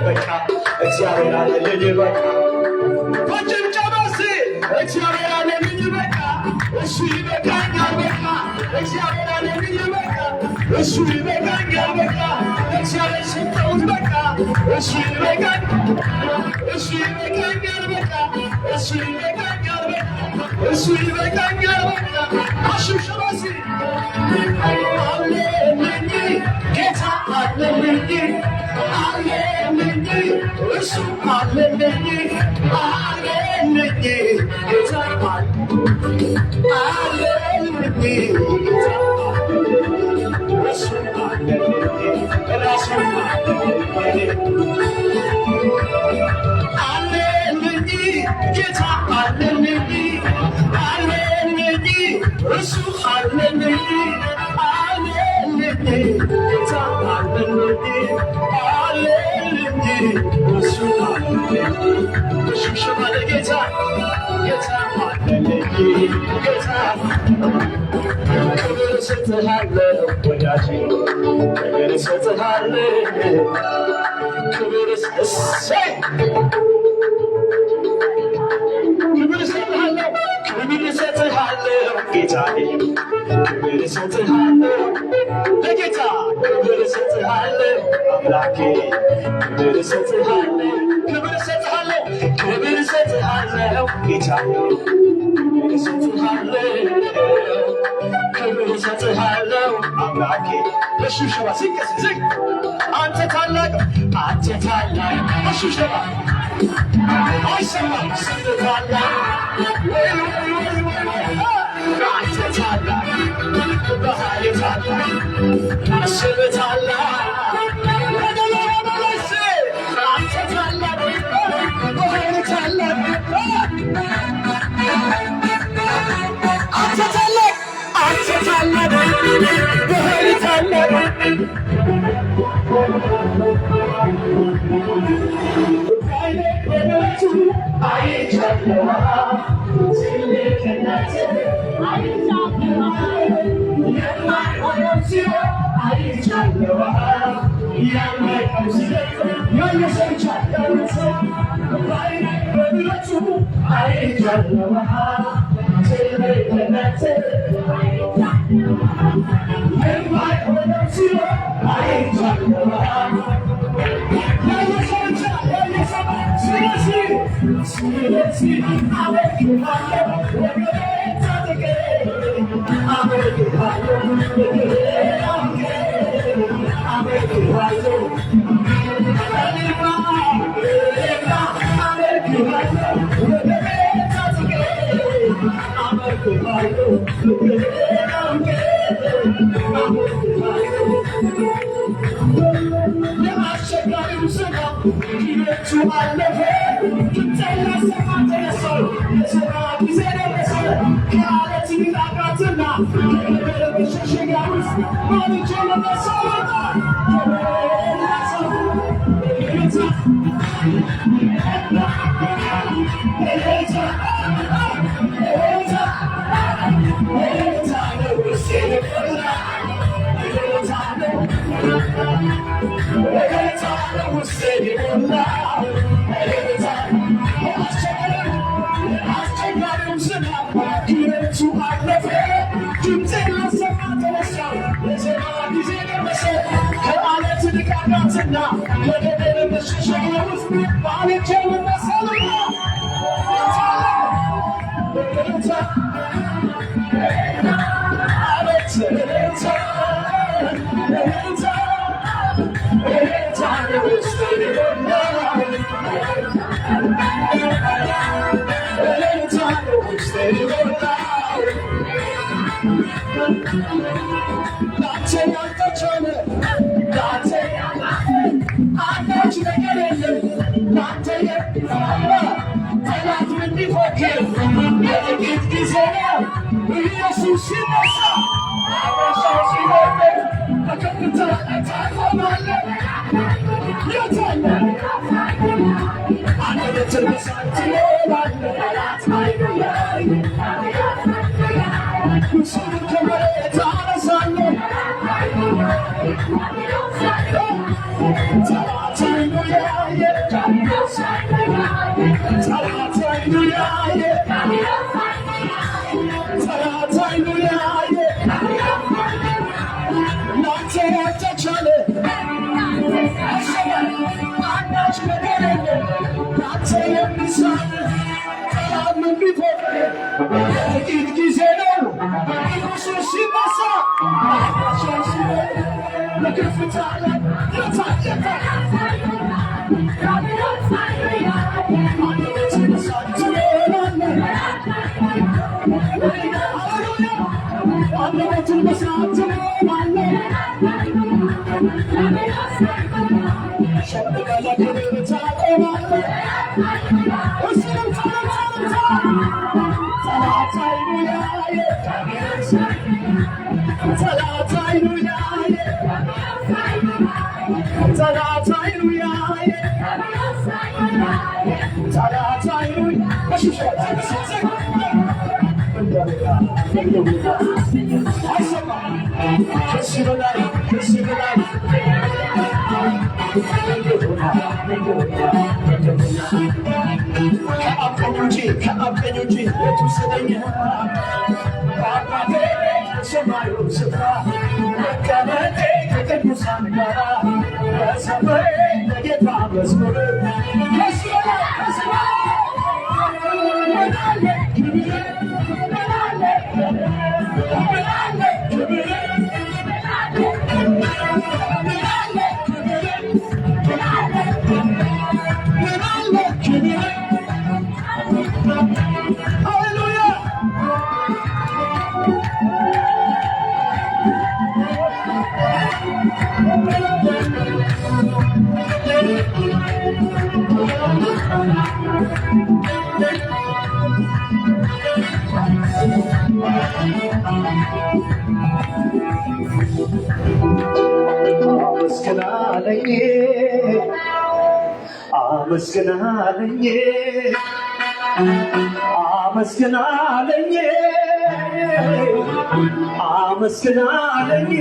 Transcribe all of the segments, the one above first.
በቃ እግዚአብሔር አለልኝ በቃ በጭብጨባስ እግዚአብሔር አለልኝ በቃ እሱ ይበቃኛል በቃ እግዚአብሔር አለልኝ በቃ እሱ ይበቃኛል በቃ እግዚአብሔር ሰጠሁት በቃ እሱ ይበቃኛል በቃ እሱ ይበቃኛል በቃ እሱ ይበቃኛል በቃ አሽብሽባሲ አለልኝ ጌታ አለልኝ አለልኝ እሱ አለልኝ አለልኝ ጌታ አለልኝ ጌታ እሱ አለልኝ ራሱ አለልኝ ጌታ አለልኝ አለልኝ እሱ አለልኝ አለልኝ ጌታ አለልኝ አለልኝ እሱ አለልኝ ሽብሸባ ለጌታ ጌታ አለልኝ ጌታ ክብር እሰጥሃለሁ ወዳጄ ክብር እሰጥሃለሁ ክብር እሰይ ክብር እሰጥሃለሁ ክብር እሰጥሃለሁ ጌታዬ ክብር እሰጥሃለሁ ለጌታ ክብር እሰጥሃለሁ አምላኬ ክብር እሰጥሃለሁ ክብር እሰጥሃለሁ ክብር እሰጥሃለሁ ጌታዬ ክብር እሰጥሃለሁ ክብር እሰጥሃለሁ አምላኬ በሽብሸባ ሲቀስ ዝግ አንተ ታላቅ በሽብሸባ አይሰማም ስንት ታላቅ አንተ ታላቅ በኃይል ታላቅ ስም ታላቅ አንተ ታላቅ በኃይል ታላቅ አንተ ታላቅ አንተ ታላቅ በኃይል ታላቅ I'm ያየ ጠላት አይኑ ያየ ጠላት አይኑ ያየ ናንተ ያልተቻለ አንዳች ነገር የለም ናንተ የሚሳን ጠላት ምን ቢሆን ጥቂት ጊዜ ነው ኢየሱስ ሲነሳ ለከፍታ ላይ የታየተ አንደበትን መስራት ትሆናለህ ሸብቀ ለክብር ታቆማለህ እስንም ጠላት አይኑ ያየ ጠላት አይኑ ያየ ጠላት አይኑ ያየ ጠላት አይኑ አይሰማም ከሱ በላይ ከሱ በላይ ከአብ ቀኝ ውጪ የቱ ስለኛ በአባቴ በሰማዩ ስፍራ መቀመጤ ከቅዱሳን ጋራ በሰፈሬ ለጌታ መዝሙር ከሱ በላይ ከሱ አመስግናለኝ አመስግናለኝ አመስግናለኝ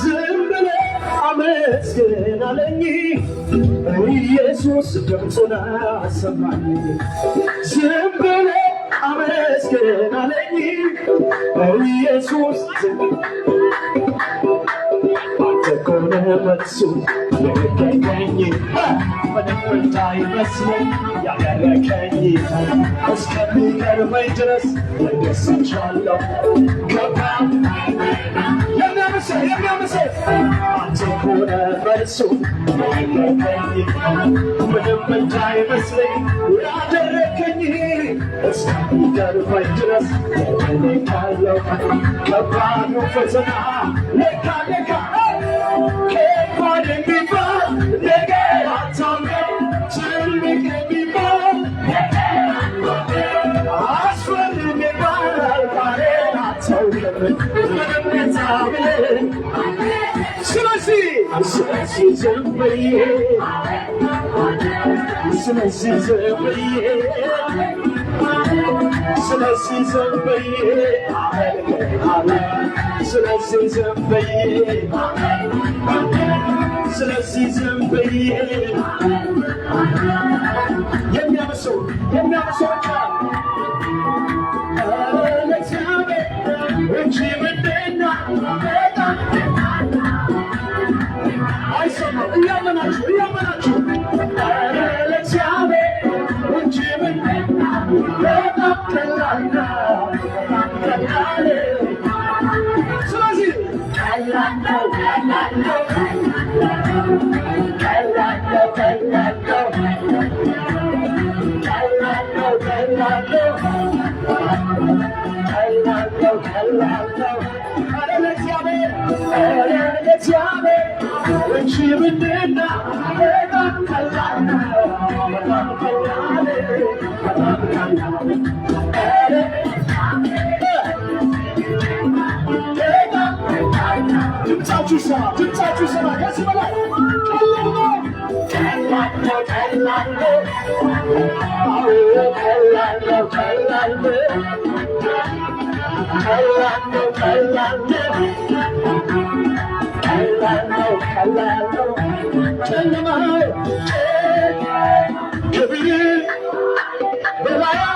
ዝም ብለህ አመስግናለኝ ኢየሱስ ድምፁን አሰማኝ ዝም ብለህ አመስግናለኝ ኢየሱስ ተኮነ መልሱ የገኘኝ ምንም እንዳይመስለኝ ያደረከኝ እስከሚገርመኝ ድረስ ደስቻለሁ ገባ የሚያምሰኝ አንተ ኮነ መልሱ የገኘኝ ምንም እንዳይመስለኝ ያደረከኝ እስከሚገርመኝ ድረስ ደስቻለሁ ከባዱ ፈተና ለካ ከባድ የሚባል ነገር አታምነው ትልቅ የሚባል አስፈሪ የሚባል ባሬን አታውቅም ምንም የታምንን ስለዚህ ዝም ብዬ ስለዚህ ዝም ብዬ ስለዚህ ዝም ብዬ ስለዚህ ዝም ብዬ ስለዚህ ዝም ብዬ የሚያመሰው ቃል ለእግዚአብሔር እንጂ ምንድን ነው አይሰማም እያመናችሁ ለእግዚአብሔር እንጂ ምንድን ነው በጣም ቀላል ነው ስለዚህ ቀላል ነው ድምፃችሁ ሰማ ከዚህ በላይ ቀላል ነው ጨለማው ክብር በላይ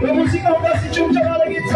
በሙዚቃው ጋር ሲጨብጨባ ለጌታ